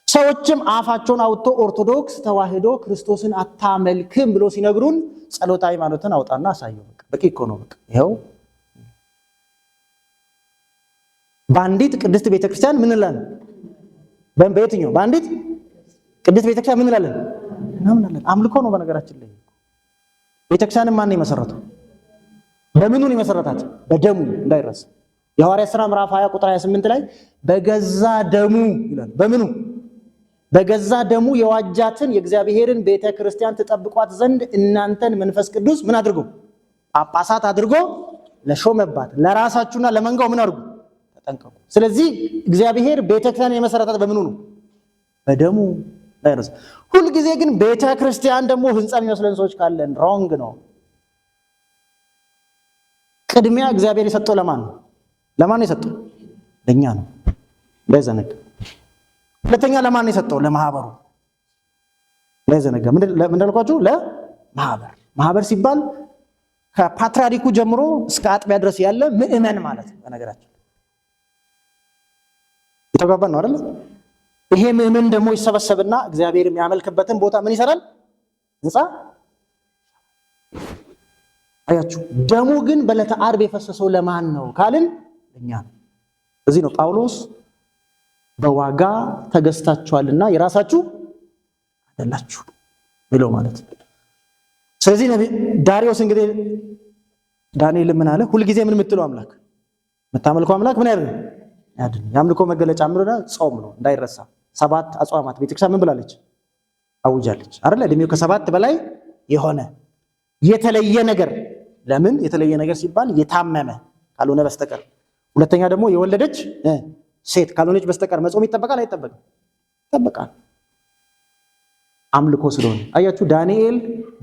ሰዎችም አፋቸውን አውጥቶ ኦርቶዶክስ ተዋህዶ ክርስቶስን አታመልክም ብሎ ሲነግሩን ጸሎተ ሃይማኖትን አውጣና አሳየው። በቃ እኮ ነው። በቃ ይሄው በአንዲት ቅድስት ቤተክርስቲያን ምን እንላለን? በየትኛው በአንዲት ቅድስት ቤተክርስቲያን ምን እንላለን? እናምናለን። አምልኮ ነው። በነገራችን ላይ ቤተክርስቲያንን ማን ነው የመሰረተው? በምኑ ነው የመሰረታት? በደሙ እንዳይረሳ። የሐዋርያት ሥራ ምዕራፍ 20 ቁጥር 28 ላይ በገዛ ደሙ ይላል። በምኑ? በገዛ ደሙ የዋጃትን የእግዚአብሔርን ቤተክርስቲያን ተጠብቋት ዘንድ እናንተን መንፈስ ቅዱስ ምን አድርጎ? ጳጳሳት አድርጎ ለሾመባት ለራሳችሁና ለመንጋው ምን አድርጉ? ጠንቀቁ። ስለዚህ እግዚአብሔር ቤተክርስቲያን የመሰረታት በምኑ ነው? በደሙ። ሁል ጊዜ ግን ቤተክርስቲያን ደግሞ ህንጻ የሚመስለን ሰዎች ካለን ሮንግ ነው። ቅድሚያ እግዚአብሔር የሰጠው ለማን ነው? ለማን ነው የሰጠው? ለኛ ነው። እንዳይዘነጋ። ሁለተኛ ለማን ነው የሰጠው? ለማህበሩ። እንዳይዘነጋ። ምን አልኳችሁ? ለማህበር። ማህበር ሲባል ከፓትርያርኩ ጀምሮ እስከ አጥቢያ ድረስ ያለ ምእመን ማለት ነው። በነገራችን የተጋባን ነው አይደል? ይሄ ምእመን ደግሞ ይሰበሰብና እግዚአብሔር የሚያመልክበትን ቦታ ምን ይሰራል? ህንጻ። አያችሁ። ደሙ ግን በዕለተ ዓርብ የፈሰሰው ለማን ነው ካልን ለኛ ነው። እዚህ ነው ጳውሎስ በዋጋ ተገዝታችኋልና የራሳችሁ አይደላችሁ ብለው ማለት ነው። ስለዚህ ዳሪዮስ እንግዲህ ዳንኤል ምን አለ? ሁል ጊዜ ምን የምትለው አምላክ የምታመልከው አምላክ ምን ያደርግ? ያድን። የአምልኮ መገለጫ ምንድነው? ጾም ነው እንዳይረሳ። 7 አጽዋማት ቤተክርስቲያን ምን ብላለች? አውጃለች አይደል? እድሜው ከ7 በላይ የሆነ የተለየ ነገር። ለምን የተለየ ነገር ሲባል የታመመ ካልሆነ በስተቀር፣ ሁለተኛ ደግሞ የወለደች ሴት ካልሆነች በስተቀር መጾም ይጠበቃል አይጠበቅም? ይጠበቃል። አምልኮ ስለሆነ አያችሁ። ዳንኤል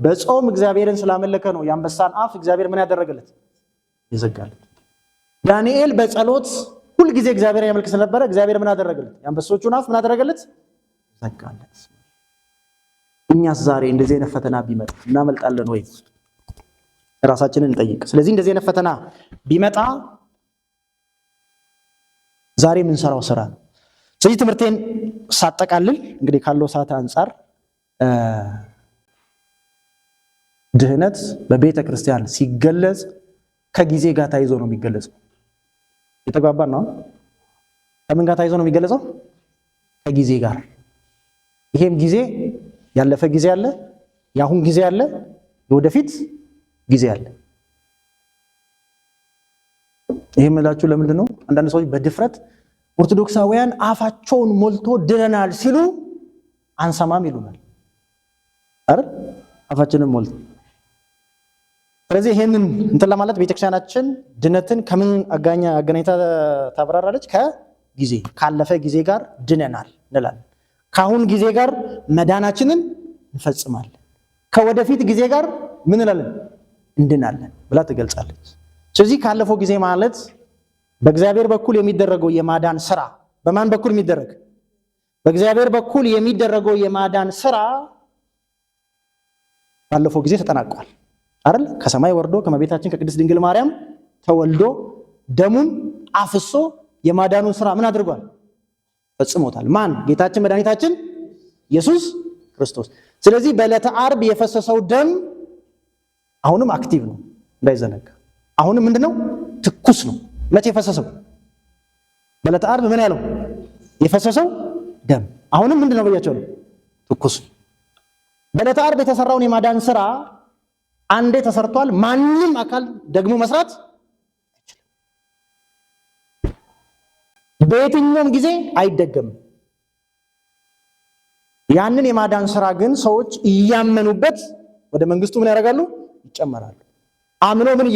በጾም እግዚአብሔርን ስላመለከ ነው የአንበሳን አፍ እግዚአብሔር ምን ያደረገለት? የዘጋለት። ዳንኤል በጸሎት ሁል ጊዜ እግዚአብሔር ያመልክ ስለነበረ እግዚአብሔር ምን አደረገለት? የአንበሶቹን አፍ ምን አደረገለት? ዘጋለት። እኛስ ዛሬ እንደዚህ አይነት ፈተና ቢመጣ እናመልጣለን ወይ? ራሳችንን እንጠይቅ። ስለዚህ እንደዚህ አይነት ፈተና ቢመጣ ዛሬ የምንሰራው ስራ ነው። ስለዚህ ትምህርቴን ሳጠቃልል እንግዲህ ካለው ሰዓት አንጻር ድህነት በቤተ ክርስቲያን ሲገለጽ ከጊዜ ጋር ታይዞ ነው የሚገለጸው። የተግባባን ነው? ከምን ጋር ታይዞ ነው የሚገለጸው? ከጊዜ ጋር። ይሄም ጊዜ ያለፈ ጊዜ አለ፣ የአሁን ጊዜ አለ፣ የወደፊት ጊዜ አለ። ይሄም እላችሁ ለምንድን ነው? አንዳንድ ሰዎች በድፍረት ኦርቶዶክሳውያን አፋቸውን ሞልቶ ድነናል ሲሉ አንሰማም ይሉናል አይደል? አፋችንን ሞልቶ። ስለዚህ ይሄንን እንትን ለማለት ቤተክርስቲያናችን ድነትን ከምን አገናኝታ ታብራራለች? ከጊዜ ካለፈ ጊዜ ጋር ድነናል እንላለን። ካሁን ጊዜ ጋር መዳናችንን እንፈጽማለን። ከወደፊት ጊዜ ጋር ምን እንላለን? እንድናለን ብላ ትገልጻለች። ስለዚህ ካለፈው ጊዜ ማለት በእግዚአብሔር በኩል የሚደረገው የማዳን ስራ በማን በኩል የሚደረግ? በእግዚአብሔር በኩል የሚደረገው የማዳን ስራ ባለፈው ጊዜ ተጠናቋል አይደል? ከሰማይ ወርዶ ከመቤታችን ከቅድስት ድንግል ማርያም ተወልዶ ደሙን አፍሶ የማዳኑን ስራ ምን አድርጓል? ፈጽሞታል። ማን? ጌታችን መድኃኒታችን ኢየሱስ ክርስቶስ። ስለዚህ በዕለተ ዓርብ የፈሰሰው ደም አሁንም አክቲቭ ነው እንዳይዘነጋ። አሁንም ምንድነው? ትኩስ ነው። መቼ የፈሰሰው? በዕለተ ዓርብ ምን ያለው? የፈሰሰው ደም አሁንም ምንድነው ብያቸው ነው? ትኩስ ነው። በዕለተ ዓርብ የተሰራውን የማዳን ስራ አንዴ ተሰርቷል። ማንም አካል ደግሞ መስራት አይችልም። በየትኛውም ጊዜ አይደገምም። ያንን የማዳን ስራ ግን ሰዎች እያመኑበት ወደ መንግስቱ ምን ያደርጋሉ? ይጨመራሉ። አምኖ ምን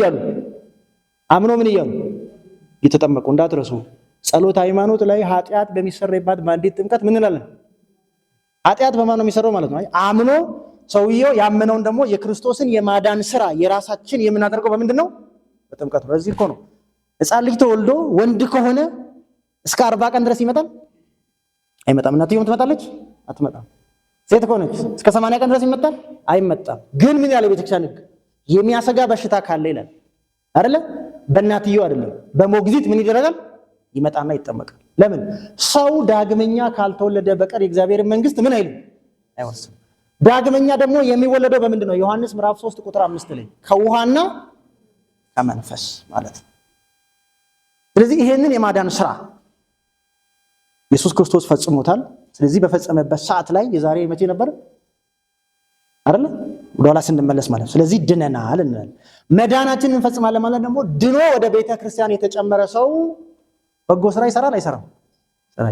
እያሉ እየተጠመቁ። እንዳትረሱ ጸሎት ሃይማኖት ላይ ኃጢአት በሚሰረይባት በአንዲት ጥምቀት ምን እንላለን? ኃጢአት በማን ነው የሚሰራው ማለት ነው? አምኖ ሰውየው ያመነውን ደግሞ የክርስቶስን የማዳን ስራ የራሳችን የምናደርገው በምንድን ነው? በጥምቀት ነው። እዚህ እኮ ነው ሕፃን ልጅ ተወልዶ ወንድ ከሆነ እስከ 40 ቀን ድረስ ይመጣል አይመጣም? እናትየው ትመጣለች አትመጣም? ሴት ከሆነች እስከ 80 ቀን ድረስ ይመጣል አይመጣም? ግን ምን ያለው ቤተክርስቲያን ሕግ የሚያሰጋ በሽታ ካለ ይላል አይደለ? በእናትየው አይደለም በሞግዚት ምን ይደረጋል? ይመጣና ይጠመቃል። ለምን? ሰው ዳግመኛ ካልተወለደ በቀር የእግዚአብሔር መንግስት ምን አይልም? አይወርስም። ዳግመኛ ደግሞ የሚወለደው በምንድን ነው? ዮሐንስ ምዕራፍ 3 ቁጥር 5 ላይ ከውሃና ከመንፈስ ማለት ነው። ስለዚህ ይሄንን የማዳን ስራ ኢየሱስ ክርስቶስ ፈጽሞታል። ስለዚህ በፈጸመበት ሰዓት ላይ የዛሬ መቼ ነበር አይደል? ወደኋላ ስንመለስ ማለት ነው። ስለዚህ ድነናል እንላለን። መዳናችንን እንፈጽማለን ማለት ደግሞ ድኖ ወደ ቤተ ክርስቲያን የተጨመረ ሰው በጎ ስራ ይሰራል አይሰራም?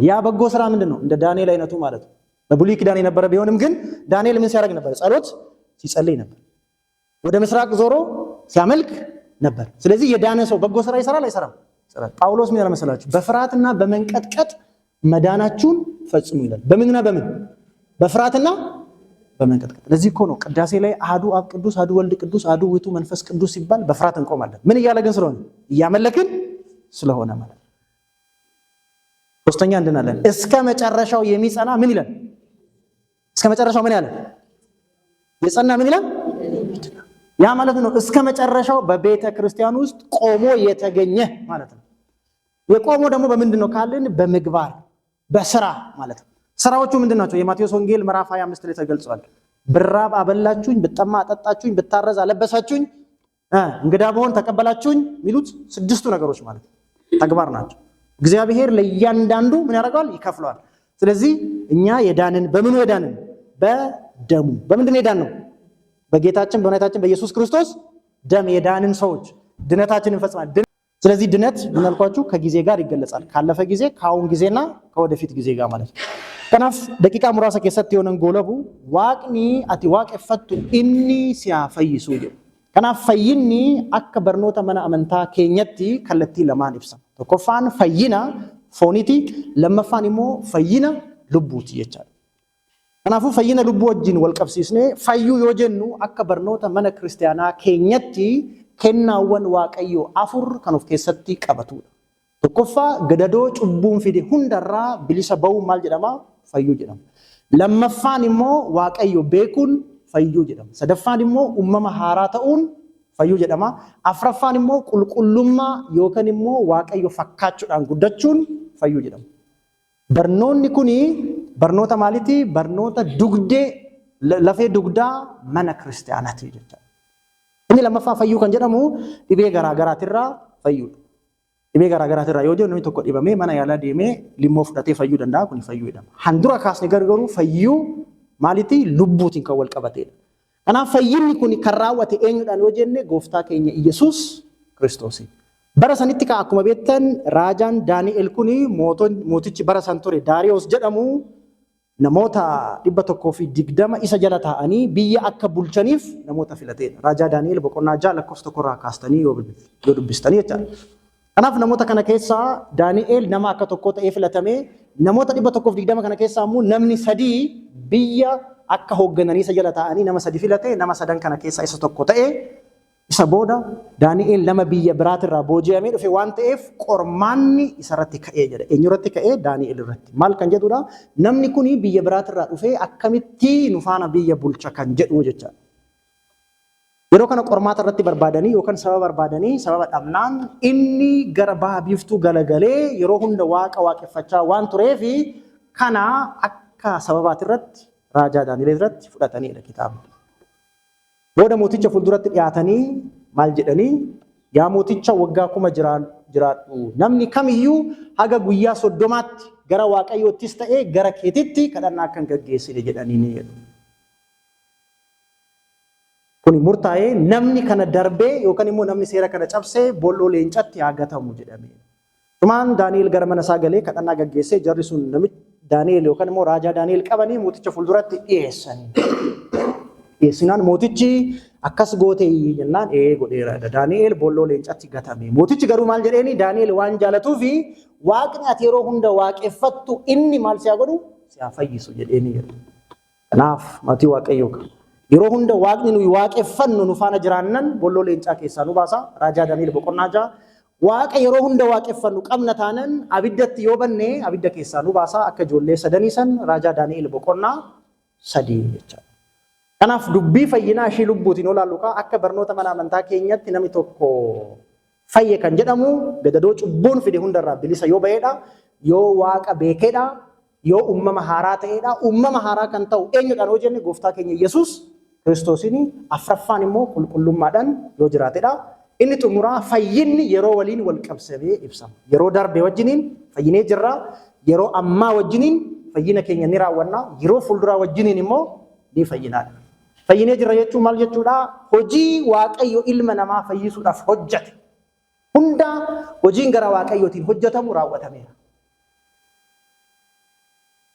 ያ በጎ ስራ ምንድን ነው? እንደ ዳንኤል አይነቱ ማለት ነው። በብሉይ ኪዳን የነበረ ቢሆንም ግን ዳንኤል ምን ሲያደርግ ነበር? ጸሎት ሲጸልይ ነበር። ወደ ምስራቅ ዞሮ ሲያመልክ ነበር። ስለዚህ የዳነ ሰው በጎ ስራ ይሰራል አይሰራም? ጳውሎስ ምን ያለ መሰላችሁ? በፍርሃትና በመንቀጥቀጥ መዳናችሁን ፈጽሙ ይላል። በምንና በምን? በፍርሃትና በመንቀጥቀጥ። ለዚህ እኮ ነው ቅዳሴ ላይ አሐዱ አብ ቅዱስ፣ አሐዱ ወልድ ቅዱስ፣ አሐዱ ውእቱ መንፈስ ቅዱስ ሲባል በፍርሃት እንቆማለን። ምን እያለግን ስለሆነ? እያመለክን ስለሆነ ማለት። ሶስተኛ እንድናለን እስከ መጨረሻው የሚጸና ምን ይላል? እስከ መጨረሻው ምን ያለ? የጸና ምን ይላል? ያ ማለት ነው እስከ መጨረሻው በቤተ ክርስቲያን ውስጥ ቆሞ የተገኘ ማለት ነው። የቆሞ ደግሞ በምንድን ነው ካልን? በምግባር በስራ ማለት ነው። ስራዎቹ ምንድናቸው? የማቴዎስ ወንጌል ምዕራፍ 25 ላይ ተገልጿል። ብራብ አበላችሁኝ፣ ብጠማ አጠጣችሁኝ፣ ብታረዝ አለበሳችሁኝ፣ እንግዳ ብሆን ተቀበላችሁኝ የሚሉት 6ቱ ነገሮች ማለት ነው ተግባር ናቸው። እግዚአብሔር ለእያንዳንዱ ምን ያደርጋል? ይከፍለዋል። ስለዚህ እኛ የዳንን በምኑ የዳንን? በደሙ። በምንድን ነው የዳነው? በጌታችን በመድኃኒታችን በኢየሱስ ክርስቶስ ደም የዳንን ሰዎች ድነታችንን ፈጽመናል። ስለዚህ ድነት ምን አልኳችሁ? ከጊዜ ጋር ይገለጻል። ካለፈ ጊዜ፣ ከአሁን ጊዜና ከወደፊት ጊዜ ጋር ማለት ነው። ከናፍ ደቂቃ ሙራሳ ከሰት የሆነን ጎለቡ ዋቅኒ አቲ ዋቀፈቱ ኢኒ ሲያፈይሱ ጀ ከናፍ ፈይኒ አከ በርኖታ መና አመንታ ኬኘቲ ከለቲ ለማን ይብሳ ተኮፋን ፈይና ፎኒቲ ለመፋን ሞ ፈይና ልቡት ይቻል ከናፉ ፈይና ልቡ ወጅን ወልቀብሲስኔ ፈዩ ዮጀኑ አከ በርኖታ መና ክርስቲያና ኬኘቲ ከናወን ዋቀዮ አፉር ከኖፍ ከሰቲ ቀበቱ ተኮፋ ገደዶ ጩቡን ፊዲ ሁንደራ ቢሊሰ በው ማል ጀደማ ፈዩ ጀደም ለመፋን ሞ ዋቀዮ ቤኩን ፈዩ ጀደም ሰደፋን ሞ ኡመማ ሃራተኡን ፈዩ ጀደማ አፍረፋን ሞ ቁልቁሉማ ዮከን ሞ ዋቀዮ ፈካቹዳን ጉደቹን ፈዩ ጀደም በርኖኒ ኩኒ በርኖታ ማሊቲ በርኖታ ዱግዴ ለፌ ዱግዳ መነ ክርስቲያናት ይጀታ እኒ ለመፋ ፈዩ ከን ጀደሙ ዲቤ ገራገራትራ ፈዩ ዲቤ ገራገራትራ ዮጆ ነው ተኮ ዲበሜ ማና ያላ ዲሜ ሊሞ ፍዳቴ ፈዩ ደንዳ ኩኒ ፈዩ ይደም ሃንዱራ ካስ ነገርገሩ ፈዩ ማሊቲ ልቡቲን ከወልቀበቴ እና ፈይኒ ኩኒ ከራወቴ ኤኙዳን ዮጀኔ ጎፍታ ከኛ ኢየሱስ ክርስቶስ በረሰንቲ ከአኩመ ቤተን ራጃን ዳንኤል ኩኒ ሞቲች በረሰን ቱሬ ዳሪዮስ ጀደሙ ነሞታ ዲበተኮ ፊ ዲግደማ ኢሳ ጀለታ አኒ ቢያ አከ ቡልቸኒፍ ነሞታ ፊለቴ ራጃ ዳንኤል በቆና ጃ ለኮስተ ኮራ ካስተኒ ዮዱብስተኒ ይቻል አናፍ ነሞታ ከነ ኬሳ ዳንኤል ነማ አከ ተኮ ተኤ ፊለተሜ ነሞታ ዲበተኮ ፊ ዲግደማ ከነ ኬሳ ሙ ነምኒ ሰዲ ቢያ አከ ሆገነኒ ኢሳ ጀለታ አኒ ነማ ሰዲ ፊለቴ ነማ ሰደን ከነ ኬሳ ኢሳ ተኮ ተኤ ኢሳ ቦዳ ዳንኤል ነማ ቢያ ብራትራ ቦጂያሜ ዱፌ ዋንቴፍ ቆርማኒ ኢሰረቲ ከኤ ጀደ ኤኙረቲ ከኤ ዳንኤል ረቲ ማል ከን ጀዱዳ ነምኒ ኩኒ ቢያ ብራትራ ዱፌ አከሚቲ ኑፋና ቢያ ቡልቻ ከን ጀዱ ጀቻ የሮ ከነ ቆርማታ ረቲ በርባደኒ ዮከን ሰበብ በርባደኒ ሰበብ ዳምናን ኢኒ ገረባ ቢፍቱ ገለገሌ የሮ ሁንደ ዋቀ ዋቀፈቻ ዋን ቱሬፊ ከና አካ ሰበባት ረት ራጃ ዳንኤል ረት ፍዳተኒ ለኪታብ ወደ ሞቲቻ ፉልዱረት ያተኒ ማልጀደኒ ያ ሞቲቻ ወጋ ኩማ ጅራዱ ነምኒ ከምዩ ሀገ ጉያ ሶዶማት ገራ ዋቀዮቲስ ተኤ ገራ ኬቲቲ ከዳና ከን ገጌሲ ለጀደኒ ነው ኩኒ ሙርታዬ ነምኒ ከነ ደርቤ ዮከን ሞ ነምኒ ሴራ ከነ ጨብሴ ቦሎ ሌንጨት ያገተሙ ጀደሚ ቱማን ዳንኤል ገረ መነሳ ገሌ ከዳና ገጌሲ ጀሪሱን ነም ዳንኤል ዮከን ሞ ራጃ ዳንኤል ቀበኒ ሞቲቻ ፉልዱረት ኢየሰኒ የሲናን ሞቲቺ አካስ ጎቴ ይናን ጎዴራ ዳንኤል ቦሎ ሌንጫት ገታሜ ሞቲቺ ገሩ ማል ጀዴኒ ዳንኤል ዋን ጃለቱፊ ዋቅኒ አቴሮ ሁንደ ዋቄፈቱ ኢኒ ማል ሲያጎዱ ሲያፈይሱ ጀዴኒ ናፍ ማቲ ዋቀዮካ የሮ ሁንደ ዋቅኒ ኑ ዋቄፈኑ ኑፋና ጅራነን ቦሎ ሌንጫ ኬሳኑ ባሳ ራጃ ዳንኤል በቆናጃ ዋቀ የሮ ሁንደ ዋቄፈኑ ቀምነታነን አብደት ዮበኔ አብደ ኬሳኑ ባሳ አከጆሌ ሰደኒሰን ራጃ ዳንኤል በቆና ሰዲ ይቻ ከናፍ ዱቢ ፈይና ሺ ልቡቲን ወላሉካ አከ በርኖታ መና መንታ ኬኘት ነሚ ቶኮ ፈየ ከን ጀደሙ ገደዶ ጩቡን ፊዲ ሁንደራ ቢሊሳ ዮ በኤዳ ዮ ዋቀ ቤኬዳ ዮ ኡመማ ሃራተኤዳ ኡመማ ሃራ ከንተው ኤኙ ዳን ወጀኒ ጎፍታ ኬኘ ኢየሱስ ክርስቶስኒ አፍረፋን ሞ ቁልቁሉማዳን ዮ ጅራቴዳ ኢኒ ጥሙራ ፈይኒ የሮ ወሊን ወልቀብሰቤ ኢብሳም የሮ ዳርቤ ወጅኒን ፈይኔ ጅራ የሮ አማ ወጅኒን ፈይነ ኬኘ ኒራወና የሮ ፉልዱራ ወጅኒን ሞ ዲፈይናል ፈይኔ ጅራ የቹ ማል የቹዳ ሆጂ ዋቀዮ ኢልመ ነማ ፈይሱዳፍ ሆጀት ሁንዳ ሆጂን ገራ ዋቀዮቲን ሆጀተሙ ራወተሜ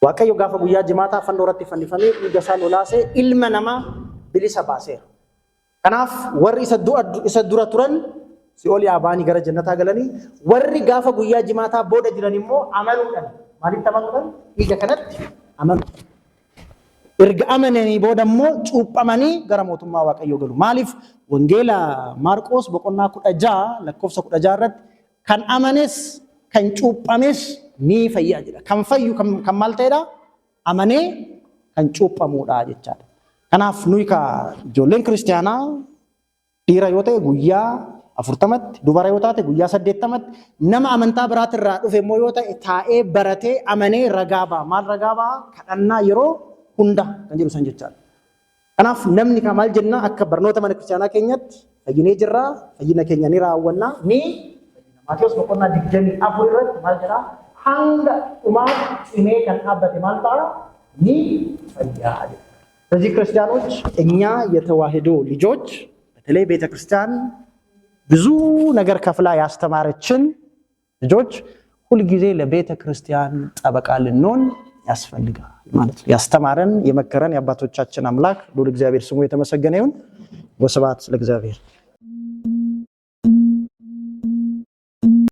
ዋቀዮ ጋፈ ጉያ ጅማታ ፈንዶረት ፈንዲፈኔ ይገሳል ወላሴ ኢልመ ነማ ቢሊሰ ባሴ ከናፍ ወር ኢሰዱራ ቱረን ሲኦል ያባኒ ገረ ጀነታ ገለኒ ወሪ ጋፈ ጉያ ጅማታ ቦደ ጅረን ሞ አመኑን ማሊ ተመኑን ይገ ከነት አመኑ erga amananii boodammoo cuuphamanii gara mootummaa waaqayyoo galu. Maaliif wangeela Maarqos boqonnaa 16 lakkoofsa 16 irratti kan amanes kan cuuphames ni fayyaa jedha. Kan fayyu kan maal ta'edha? Amanee kan cuuphamuudha jechaadha. Kanaaf nuyi ka ijoolleen kiristaanaa dhiira yoo ta'e guyyaa 40tti, dubara yoo taate guyyaa 80tti, nama amantaa biraatirraa dhufe immoo yoo ta'e taa'ee baratee amanee ragaa ba'a. Maal ragaa ba'a? Kadhannaa yeroo hunda kan jedhu san jechaadha. Kanaaf namni maal jenna akka barnoota mana kiristaanaa keenyatti fayyinee jirra, fayyina keenya ni raawwanna ni Maatiyos boqonnaa 24 irratti maal jedha? Hanga dhumaa cimee kan dhaabbate maal ta'a? Ni fayyaa jedha. ስለዚህ ክርስቲያኖች እኛ የተዋህዶ ልጆች በተለይ ቤተክርስቲያን ብዙ ነገር ከፍላ ያስተማረችን ልጆች ሁልጊዜ ለቤተክርስቲያን ጠበቃ ልንሆን ያስፈልጋል ማለት ነው። ያስተማረን የመከረን የአባቶቻችን አምላክ ልዑል እግዚአብሔር ስሙ የተመሰገነ ይሁን። ወስብሐት ለእግዚአብሔር።